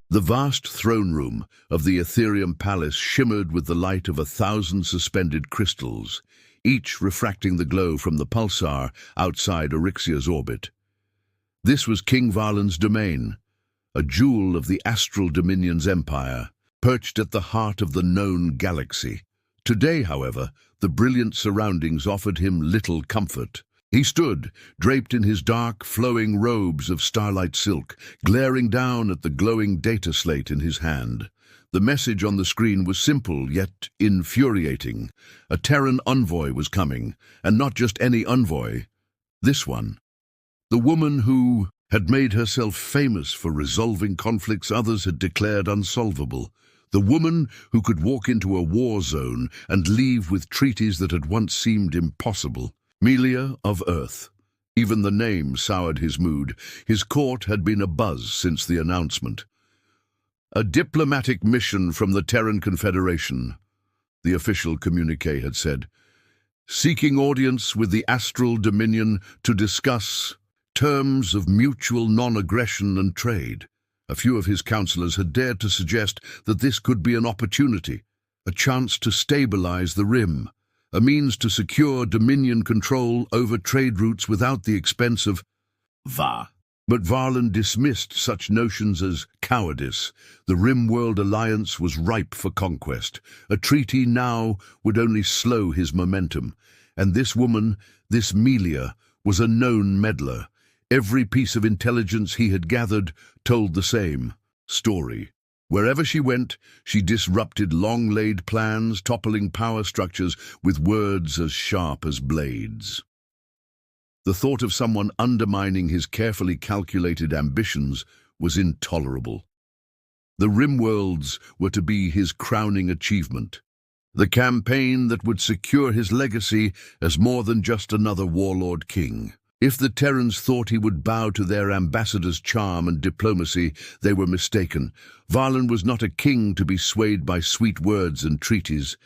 The vast throne room of the Ethereum Palace shimmered with the light of 1,000 suspended crystals, each refracting the glow from the pulsar outside Eryxia's orbit. This was King Varlan's domain, a jewel of the astral dominion's empire, perched at the heart of the known galaxy. Today, however, the brilliant surroundings offered him little comfort. He stood, draped in his dark, flowing robes of starlight silk, glaring down at the glowing data slate in his hand. The message on the screen was simple, yet infuriating. A Terran envoy was coming, and not just any envoy. This one. The woman who had made herself famous for resolving conflicts others had declared unsolvable. The woman who could walk into a war zone and leave with treaties that had once seemed impossible. Melia of Earth. Even the name soured his mood. His court had been abuzz since the announcement. A diplomatic mission from the Terran Confederation, the official communique had said, seeking audience with the Astral Dominion to discuss terms of mutual non-aggression and trade. A few of his counselors had dared to suggest that this could be an opportunity, a chance to stabilize the Rim, a means to secure Dominion control over trade routes without the expense of Va. But Varlan dismissed such notions as cowardice. The Rimworld alliance was ripe for conquest. A treaty now would only slow his momentum. And this woman, this Melia, was a known meddler. Every piece of intelligence he had gathered told the same story. Wherever she went, she disrupted long-laid plans, toppling power structures with words as sharp as blades. The thought of someone undermining his carefully calculated ambitions was intolerable. The Rimworlds were to be his crowning achievement, the campaign that would secure his legacy as more than just another warlord king. If the Terrans thought he would bow to their ambassador's charm and diplomacy, they were mistaken. Varlan was not a king to be swayed by sweet words and treaties.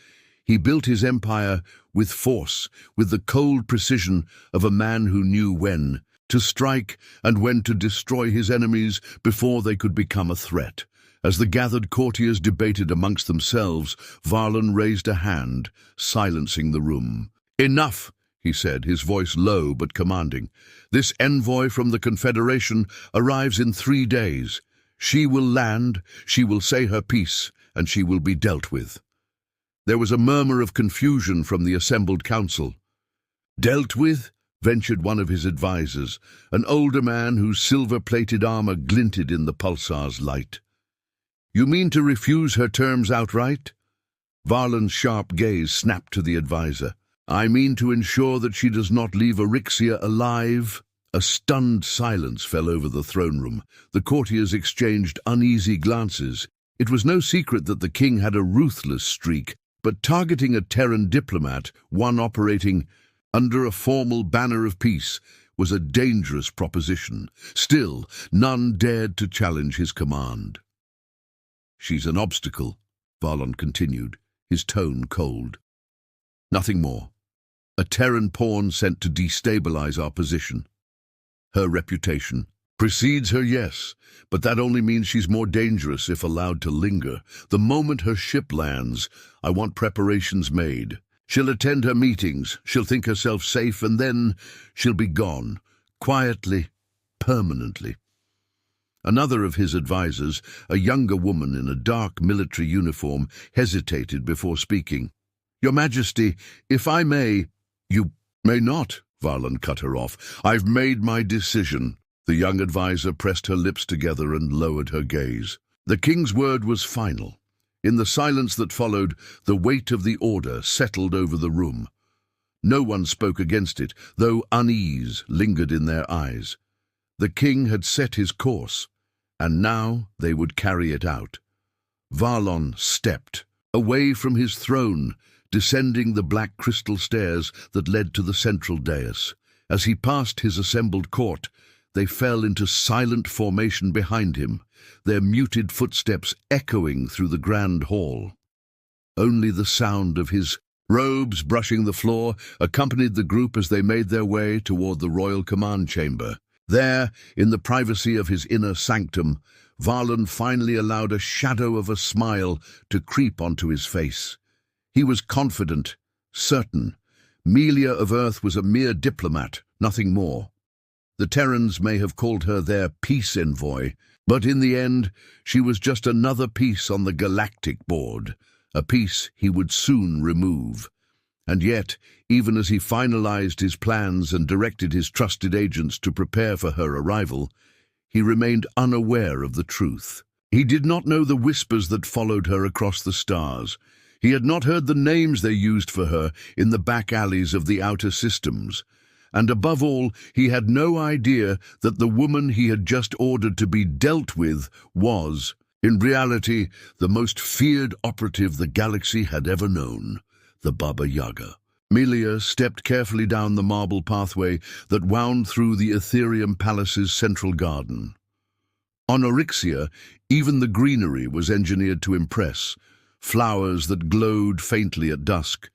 He built his empire with force, with the cold precision of a man who knew when to strike and when to destroy his enemies before they could become a threat. As the gathered courtiers debated amongst themselves, Varlan raised a hand, silencing the room. "Enough!" he said, his voice low but commanding. "This envoy from the Confederation arrives in 3 days. She will land, she will say her piece, and she will be dealt with." There was a murmur of confusion from the assembled council. "Dealt with?" ventured one of his advisers, an older man whose silver-plated armor glinted in the pulsar's light. "You mean to refuse her terms outright?" Varlan's sharp gaze snapped to the advisor. "I mean to ensure that she does not leave Eryxia alive." A stunned silence fell over the throne room. The courtiers exchanged uneasy glances. It was no secret that the king had a ruthless streak, but targeting a Terran diplomat, one operating under a formal banner of peace, was a dangerous proposition. Still, none dared to challenge his command. "She's an obstacle," Varlan continued, his tone cold. "Nothing more. A Terran pawn sent to destabilize our position. Her reputation precedes her, yes, but that only means she's more dangerous if allowed to linger. The moment her ship lands, I want preparations made. She'll attend her meetings, she'll think herself safe, and then she'll be gone, quietly, permanently." Another of his advisers, a younger woman in a dark military uniform, hesitated before speaking. "Your Majesty, if I may—" "You may not," Varlan cut her off. "I've made my decision." The young advisor pressed her lips together and lowered her gaze. The king's word was final. In the silence that followed, the weight of the order settled over the room. No one spoke against it, though unease lingered in their eyes. The king had set his course, and now they would carry it out. Varlan stepped away from his throne, descending the black crystal stairs that led to the central dais. As he passed his assembled court, they fell into silent formation behind him, their muted footsteps echoing through the grand hall. Only the sound of his robes brushing the floor accompanied the group as they made their way toward the royal command chamber. There, in the privacy of his inner sanctum, Varlin finally allowed a shadow of a smile to creep onto his face. He was confident, certain. Melia of Earth was a mere diplomat, nothing more. The Terrans may have called her their peace envoy, but in the end, she was just another piece on the Galactic board, a piece he would soon remove. And yet, even as he finalized his plans and directed his trusted agents to prepare for her arrival, he remained unaware of the truth. He did not know the whispers that followed her across the stars. He had not heard the names they used for her in the back alleys of the outer systems. And above all, he had no idea that the woman he had just ordered to be dealt with was, in reality, the most feared operative the galaxy had ever known, the Baba Yaga. Melia stepped carefully down the marble pathway that wound through the Ethereum Palace's central garden. On Oryxia, even the greenery was engineered to impress. Flowers that glowed faintly at dusk,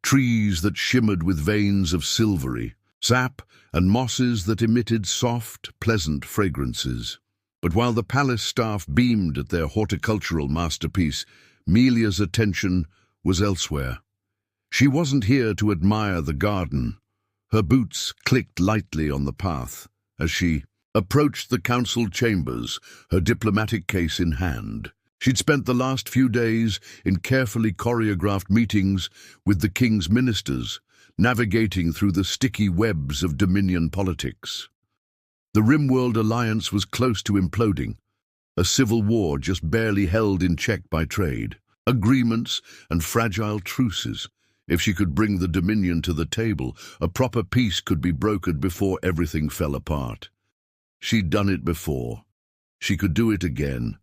trees that shimmered with veins of silvery, sap and mosses that emitted soft, pleasant fragrances. But while the palace staff beamed at their horticultural masterpiece, Melia's attention was elsewhere. She wasn't here to admire the garden. Her boots clicked lightly on the path as she approached the council chambers, her diplomatic case in hand. She'd spent the last few days in carefully choreographed meetings with the king's ministers, navigating through the sticky webs of Dominion politics. The Rimworld alliance was close to imploding, a civil war just barely held in check by trade, agreements and fragile truces. If she could bring the Dominion to the table, a proper peace could be brokered before everything fell apart. She'd done it before. She could do it again.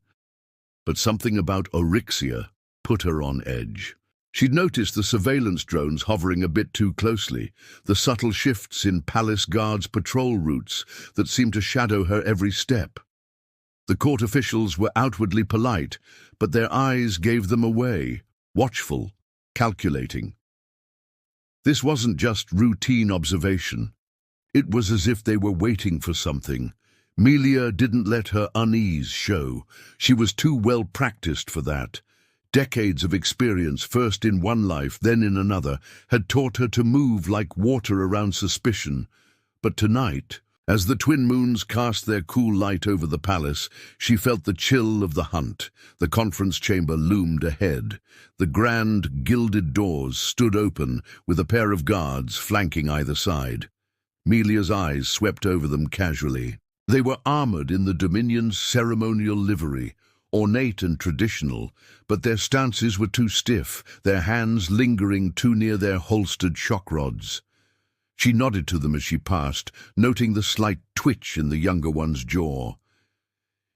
But something about Oryxia put her on edge. She'd noticed the surveillance drones hovering a bit too closely, the subtle shifts in palace guards' patrol routes that seemed to shadow her every step. The court officials were outwardly polite, but their eyes gave them away, watchful, calculating. This wasn't just routine observation. It was as if they were waiting for something. Melia didn't let her unease show. She was too well practiced for that. Decades of experience, first in one life, then in another, had taught her to move like water around suspicion. But tonight, as the twin moons cast their cool light over the palace, she felt the chill of the hunt. The conference chamber loomed ahead. The grand, gilded doors stood open, with a pair of guards flanking either side. Melia's eyes swept over them casually. They were armored in the Dominion's ceremonial livery, ornate and traditional, but their stances were too stiff, their hands lingering too near their holstered shock rods. She nodded to them as she passed, noting the slight twitch in the younger one's jaw.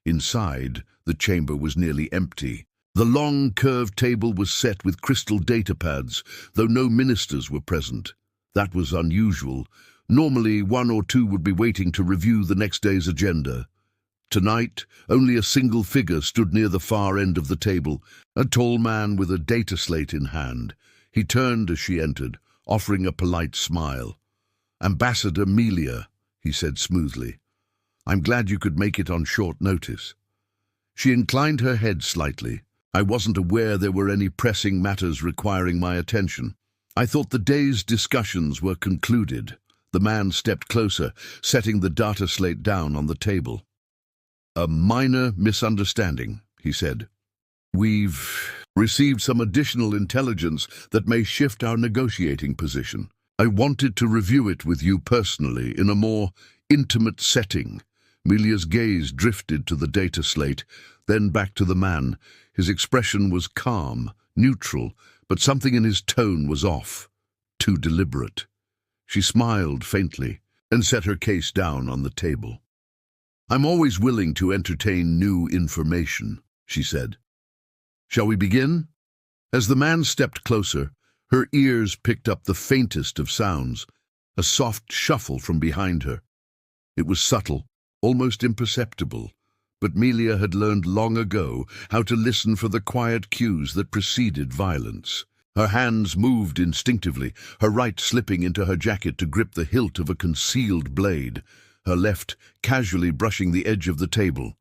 Inside, the chamber was nearly empty. The long, curved table was set with crystal data pads, though no ministers were present. That was unusual. Normally, one or two would be waiting to review the next day's agenda. Tonight, only a single figure stood near the far end of the table, a tall man with a data slate in hand. He turned as she entered, offering a polite smile. "Ambassador Melia," he said smoothly. "I'm glad you could make it on short notice." She inclined her head slightly. "I wasn't aware there were any pressing matters requiring my attention. I thought the day's discussions were concluded." The man stepped closer, setting the data slate down on the table. "A minor misunderstanding," he said. "We've received some additional intelligence that may shift our negotiating position. I wanted to review it with you personally in a more intimate setting." Melia's gaze drifted to the data slate, then back to the man. His expression was calm, neutral, but something in his tone was off, too deliberate. She smiled faintly and set her case down on the table. "I'm always willing to entertain new information," she said. "Shall we begin?" As the man stepped closer, her ears picked up the faintest of sounds, a soft shuffle from behind her. It was subtle, almost imperceptible, but Melia had learned long ago how to listen for the quiet cues that preceded violence. Her hands moved instinctively, her right slipping into her jacket to grip the hilt of a concealed blade. her left casually brushing the edge of the table.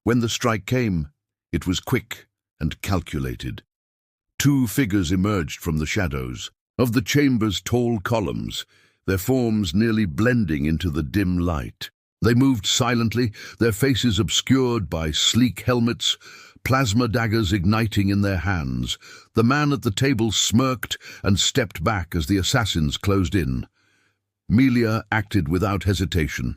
When the strike came, it was quick and calculated. Two figures emerged from the shadows of the chamber's tall columns, their forms nearly blending into the dim light. They moved silently, their faces obscured by sleek helmets, plasma daggers igniting in their hands. The man at the table smirked and stepped back as the assassins closed in. Melia acted without hesitation.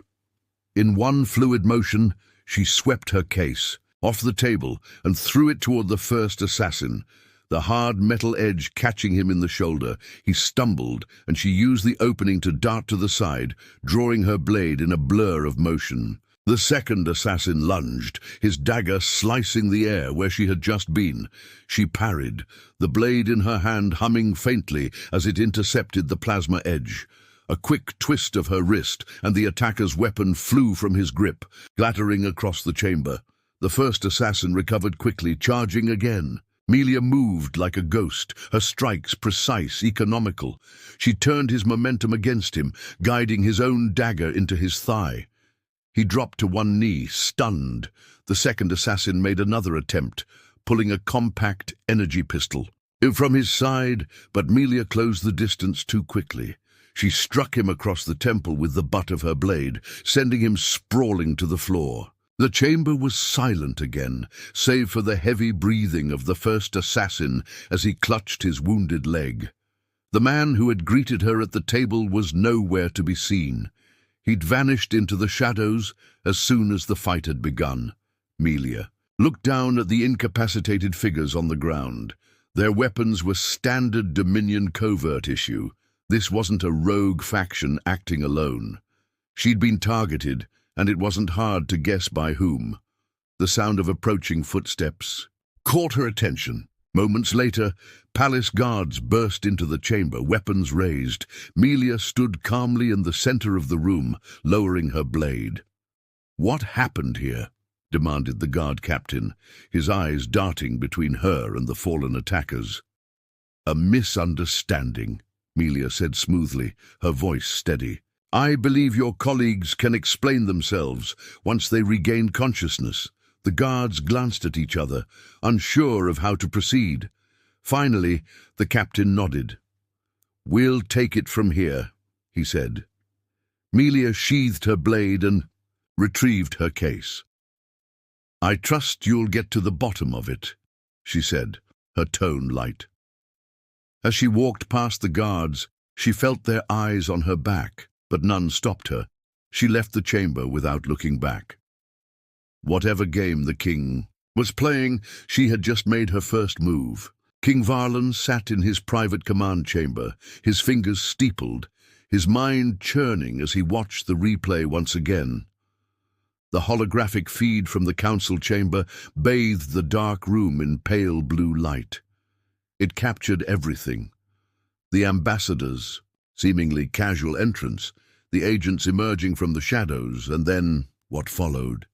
In one fluid motion, she swept her case off the table and threw it toward the first assassin. The hard metal edge catching him in the shoulder, he stumbled, and she used the opening to dart to the side, drawing her blade in a blur of motion. The second assassin lunged, his dagger slicing the air where she had just been. She parried, the blade in her hand humming faintly as it intercepted the plasma edge. A quick twist of her wrist, and the attacker's weapon flew from his grip, clattering across the chamber. The first assassin recovered quickly, charging again. Melia moved like a ghost, her strikes precise, economical. She turned his momentum against him, guiding his own dagger into his thigh. He dropped to one knee, stunned. The second assassin made another attempt, pulling a compact energy pistol from his side, but Melia closed the distance too quickly. She struck him across the temple with the butt of her blade, sending him sprawling to the floor. The chamber was silent again, save for the heavy breathing of the first assassin as he clutched his wounded leg. The man who had greeted her at the table was nowhere to be seen. He'd vanished into the shadows as soon as the fight had begun. Melia looked down at the incapacitated figures on the ground. Their weapons were standard Dominion covert issue. This wasn't a rogue faction acting alone. She'd been targeted, and it wasn't hard to guess by whom. The sound of approaching footsteps caught her attention. Moments later, palace guards burst into the chamber, weapons raised. Melia stood calmly in the center of the room, lowering her blade. "What happened here?" demanded the guard captain, his eyes darting between her and the fallen attackers. "A misunderstanding," Melia said smoothly, her voice steady. "I believe your colleagues can explain themselves once they regain consciousness." The guards glanced at each other, unsure of how to proceed. Finally, the captain nodded. "We'll take it from here," he said. Melia sheathed her blade and retrieved her case. "I trust you'll get to the bottom of it," she said, her tone light. As she walked past the guards, she felt their eyes on her back, but none stopped her. She left the chamber without looking back. Whatever game the king was playing, she had just made her first move. King Varlan sat in his private command chamber, his fingers steepled, his mind churning as he watched the replay once again. The holographic feed from the council chamber bathed the dark room in pale blue light. It captured everything. The ambassadors' seemingly casual entrance, the agents emerging from the shadows, and then what followed.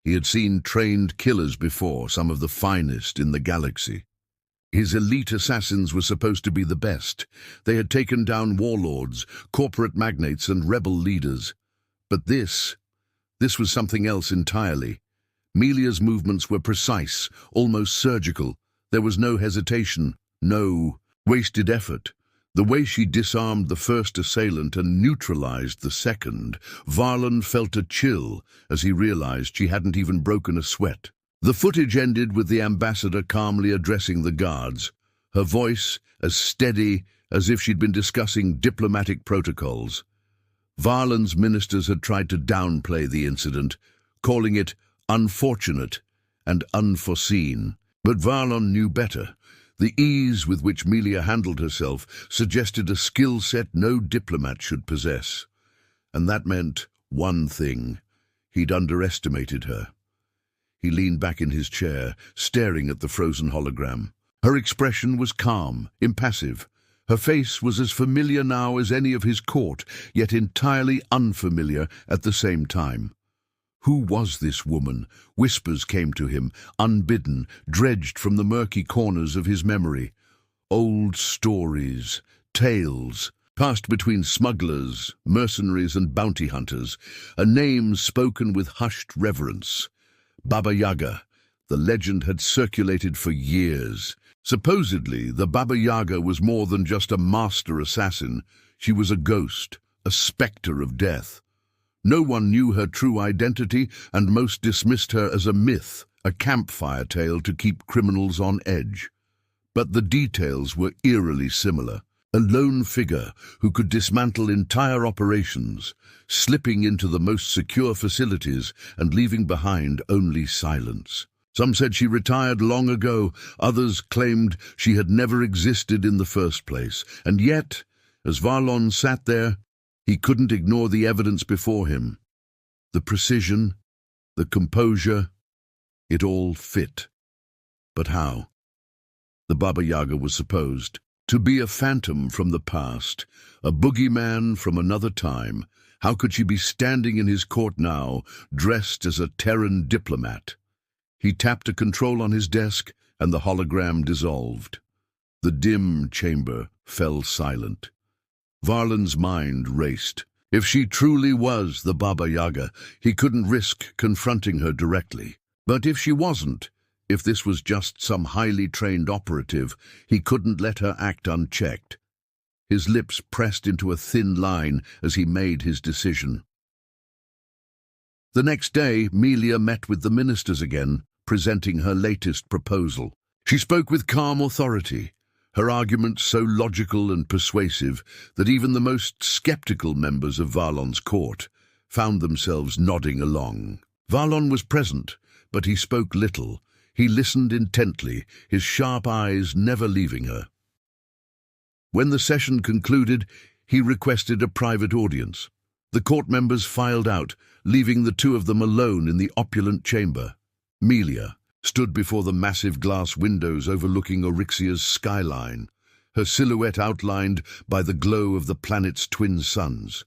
He had seen trained killers before, some of the finest in the galaxy. His elite assassins were supposed to be the best. They had taken down warlords, corporate magnates, and rebel leaders. But this was something else entirely. Melia's movements were precise, almost surgical. There was no hesitation, no wasted effort. The way she disarmed the first assailant and neutralized the second, Varlan felt a chill as he realized she hadn't even broken a sweat. The footage ended with the ambassador calmly addressing the guards, her voice as steady as if she'd been discussing diplomatic protocols. Varlan's ministers had tried to downplay the incident, calling it unfortunate and unforeseen. But Varlan knew better. The ease with which Melia handled herself suggested a skill set no diplomat should possess. And that meant one thing: he'd underestimated her. He leaned back in his chair, staring at the frozen hologram. Her expression was calm, impassive. Her face was as familiar now as any of his court, yet entirely unfamiliar at the same time. Who was this woman? Whispers came to him, unbidden, dredged from the murky corners of his memory. Old stories, tales, passed between smugglers, mercenaries, and bounty hunters, a name spoken with hushed reverence. Baba Yaga. The legend had circulated for years. Supposedly, the Baba Yaga was more than just a master assassin. She was a ghost, a spectre of death. No one knew her true identity, and most dismissed her as a myth, a campfire tale to keep criminals on edge. But the details were eerily similar. A lone figure who could dismantle entire operations, slipping into the most secure facilities and leaving behind only silence. Some said she retired long ago, others claimed she had never existed in the first place. And yet, as Varlon sat there, he couldn't ignore the evidence before him. The precision, the composure, it all fit. But how? The Baba Yaga was supposed to be a phantom from the past, a boogeyman from another time. How could she be standing in his court now, dressed as a Terran diplomat? He tapped a control on his desk, and the hologram dissolved. The dim chamber fell silent. Varlan's mind raced. If she truly was the Baba Yaga, he couldn't risk confronting her directly. But if she wasn't, if this was just some highly trained operative, he couldn't let her act unchecked. His lips pressed into a thin line as he made his decision. The next day, Melia met with the ministers again, presenting her latest proposal. She spoke with calm authority, her arguments so logical and persuasive that even the most skeptical members of Varlon's court found themselves nodding along. Varlon was present, but he spoke little. He listened intently, his sharp eyes never leaving her. When the session concluded, he requested a private audience. The court members filed out, leaving the two of them alone in the opulent chamber. Melia stood before the massive glass windows overlooking Oryxia's skyline, her silhouette outlined by the glow of the planet's twin suns.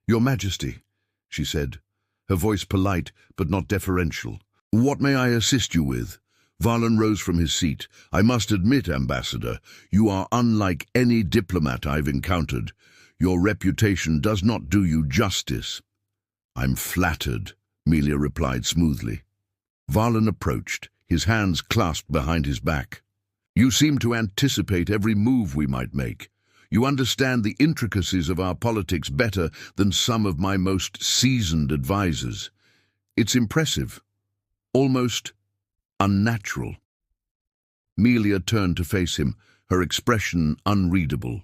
"Your Majesty," she said, her voice polite but not deferential. "What may I assist you with?" Varlon rose from his seat. "I must admit, Ambassador, you are unlike any diplomat I've encountered. Your reputation does not do you justice." "I'm flattered," Melia replied smoothly. Varlon approached, his hands clasped behind his back. "You seem to anticipate every move we might make. You understand the intricacies of our politics better than some of my most seasoned advisors. It's impressive, almost unnatural." Melia turned to face him, her expression unreadable.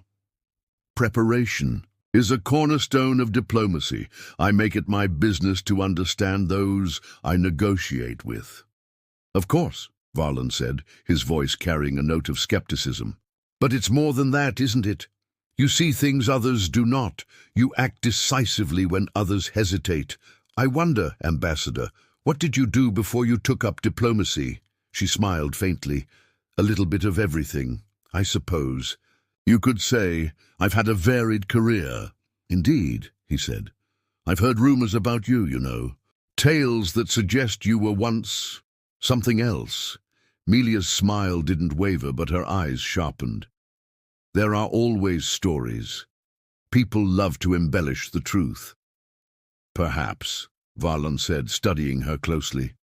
"Preparation is a cornerstone of diplomacy. I make it my business to understand those I negotiate with." "Of course," Varlon said, his voice carrying a note of skepticism. "But it's more than that, isn't it? You see things others do not. You act decisively when others hesitate. I wonder, Ambassador, what did you do before you took up diplomacy?" She smiled faintly. "A little bit of everything, I suppose. You could say I've had a varied career." "Indeed," he said. "I've heard rumors about you, you know. Tales that suggest you were once something else." Melia's smile didn't waver, but her eyes sharpened. "There are always stories. People love to embellish the truth." "Perhaps," Varlon said, studying her closely.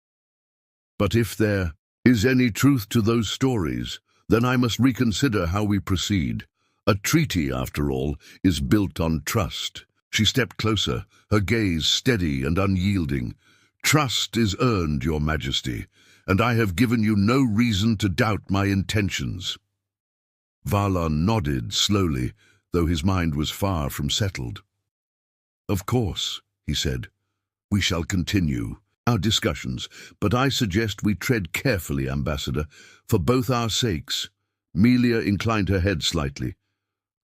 "But if there is any truth to those stories, then I must reconsider how we proceed. A treaty, after all, is built on trust." She stepped closer, her gaze steady and unyielding. "Trust is earned, Your Majesty, and I have given you no reason to doubt my intentions." Varlon nodded slowly, though his mind was far from settled. "Of course," he said, "we shall continue our discussions, but I suggest we tread carefully, Ambassador, for both our sakes." Melia inclined her head slightly.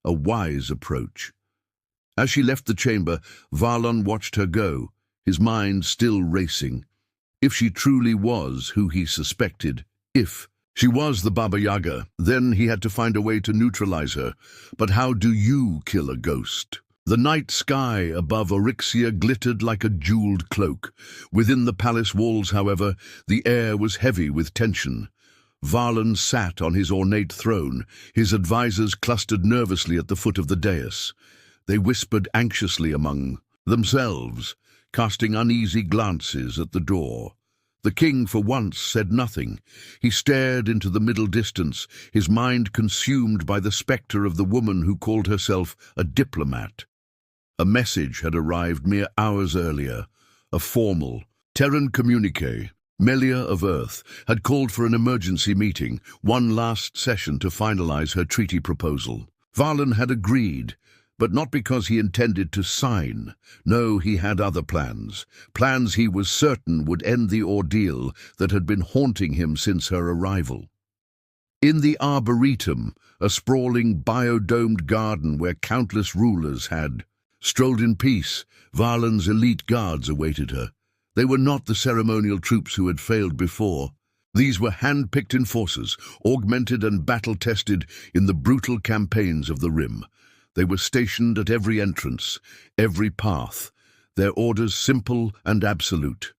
A wise approach. As she left the chamber, Varlon watched her go, his mind still racing. If she truly was who he suspected, if she was the Baba Yaga, then he had to find a way to neutralize her. But how do you kill a ghost? The night sky above Oryxia glittered like a jeweled cloak. Within the palace walls, however, the air was heavy with tension. Varlan sat on his ornate throne, his advisors clustered nervously at the foot of the dais. They whispered anxiously among themselves, casting uneasy glances at the door. The king, for once, said nothing. He stared into the middle distance, his mind consumed by the spectre of the woman who called herself a diplomat. A message had arrived mere hours earlier, a formal, Terran communique. Melia of Earth had called for an emergency meeting, one last session to finalize her treaty proposal. Varlan had agreed, but not because he intended to sign. No, he had other plans. Plans he was certain would end the ordeal that had been haunting him since her arrival. In the Arboretum, a sprawling biodomed garden where countless rulers had strolled in peace, Varlan's elite guards awaited her. They were not the ceremonial troops who had failed before. These were hand-picked enforcers, augmented and battle-tested in the brutal campaigns of the Rim. They were stationed at every entrance, every path, their orders simple and absolute.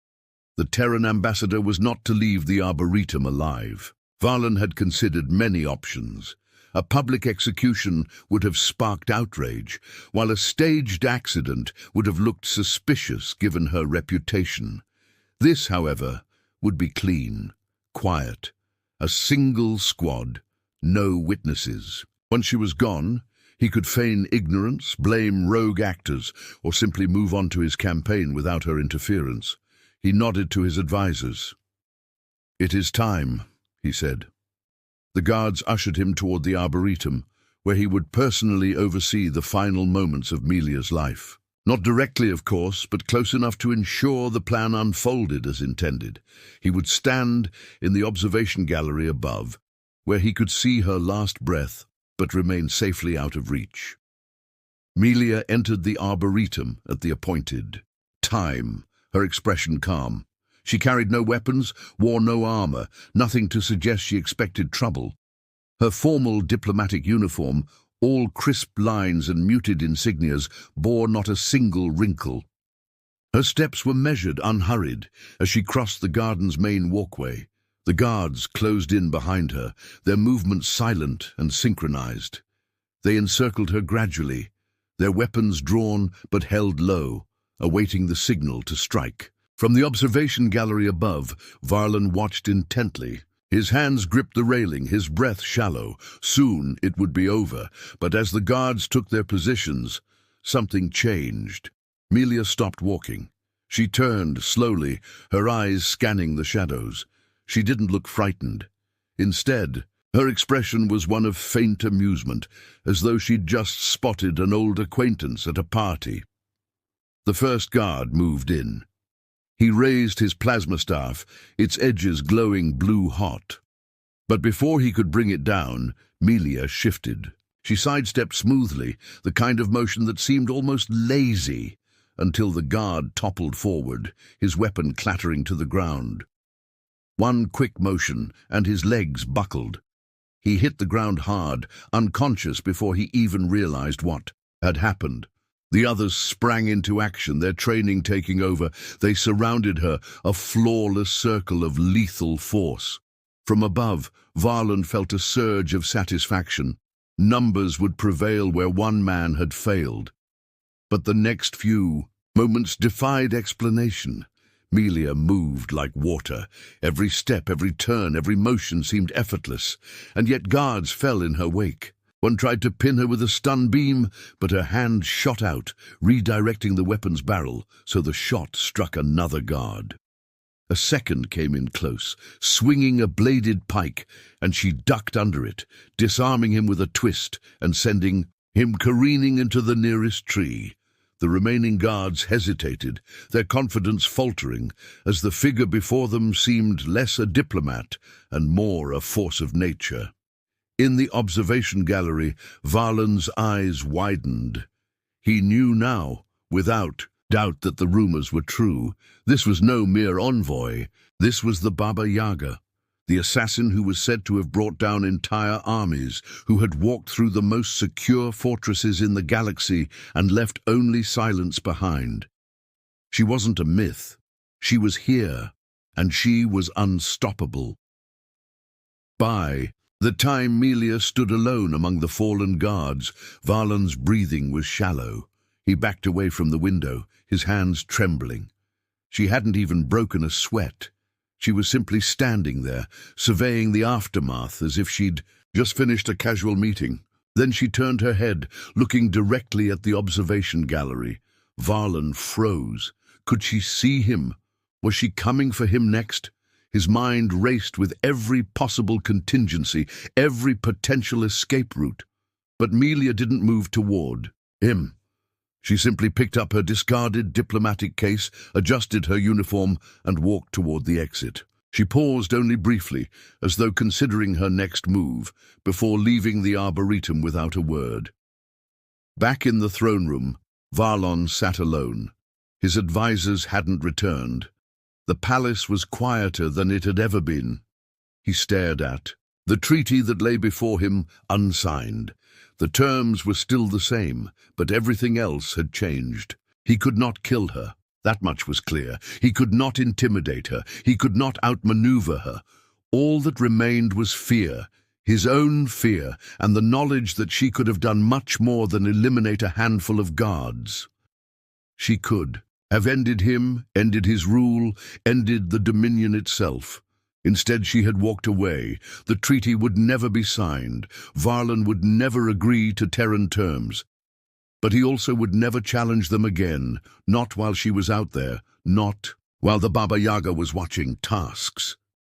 The Terran ambassador was not to leave the Arboretum alive. Varlan had considered many options. A public execution would have sparked outrage, while a staged accident would have looked suspicious given her reputation. This, however, would be clean, quiet, a single squad, no witnesses. Once she was gone, he could feign ignorance, blame rogue actors, or simply move on to his campaign without her interference. He nodded to his advisors. "It is time," he said. The guards ushered him toward the Arboretum, where he would personally oversee the final moments of Melia's life. Not directly, of course, but close enough to ensure the plan unfolded as intended. He would stand in the observation gallery above, where he could see her last breath, but remain safely out of reach. Melia entered the Arboretum at the appointed time, her expression calm. She carried no weapons, wore no armor, nothing to suggest she expected trouble. Her formal diplomatic uniform, all crisp lines and muted insignias, bore not a single wrinkle. Her steps were measured, unhurried, as she crossed the garden's main walkway. The guards closed in behind her, their movements silent and synchronized. They encircled her gradually, their weapons drawn but held low, awaiting the signal to strike. From the observation gallery above, Varlan watched intently. His hands gripped the railing, his breath shallow. Soon it would be over, but as the guards took their positions, something changed. Melia stopped walking. She turned slowly, her eyes scanning the shadows. She didn't look frightened. Instead, her expression was one of faint amusement, as though she'd just spotted an old acquaintance at a party. The first guard moved in. He raised his plasma staff, its edges glowing blue-hot. But before he could bring it down, Melia shifted. She sidestepped smoothly, the kind of motion that seemed almost lazy, until the guard toppled forward, his weapon clattering to the ground. One quick motion, and his legs buckled. He hit the ground hard, unconscious before he even realized what had happened. The others sprang into action, their training taking over. They surrounded her, a flawless circle of lethal force. From above, Varlan felt a surge of satisfaction. Numbers would prevail where one man had failed. But the next few moments defied explanation. Melia moved like water. Every step, every turn, every motion seemed effortless, and yet guards fell in her wake. One tried to pin her with a stun beam, but her hand shot out, redirecting the weapon's barrel so the shot struck another guard. A second came in close, swinging a bladed pike, and she ducked under it, disarming him with a twist and sending him careening into the nearest tree. The remaining guards hesitated, their confidence faltering, as the figure before them seemed less a diplomat and more a force of nature. In the observation gallery, Varlan's eyes widened. He knew now, without doubt, that the rumors were true. This was no mere envoy. This was the Baba Yaga, the assassin who was said to have brought down entire armies, who had walked through the most secure fortresses in the galaxy and left only silence behind. She wasn't a myth. She was here, and she was unstoppable. By the time Melia stood alone among the fallen guards, Varlan's breathing was shallow. He backed away from the window, his hands trembling. She hadn't even broken a sweat. She was simply standing there, surveying the aftermath as if she'd just finished a casual meeting. Then she turned her head, looking directly at the observation gallery. Varlan froze. Could she see him? Was she coming for him next? His mind raced with every possible contingency, every potential escape route. But Melia didn't move toward him. She simply picked up her discarded diplomatic case, adjusted her uniform, and walked toward the exit. She paused only briefly, as though considering her next move, before leaving the arboretum without a word. Back in the throne room, Varlan sat alone. His advisors hadn't returned. The palace was quieter than it had ever been. He stared at the treaty that lay before him, unsigned. The terms were still the same, but everything else had changed. He could not kill her. That much was clear. He could not intimidate her. He could not outmaneuver her. All that remained was fear, his own fear, and the knowledge that she could have done much more than eliminate a handful of guards. She could have ended him, ended his rule, ended the Dominion itself. Instead, she had walked away. The treaty would never be signed. Varlan would never agree to Terran terms. But he also would never challenge them again, not while she was out there, not while the Baba Yaga was watching. Tasks.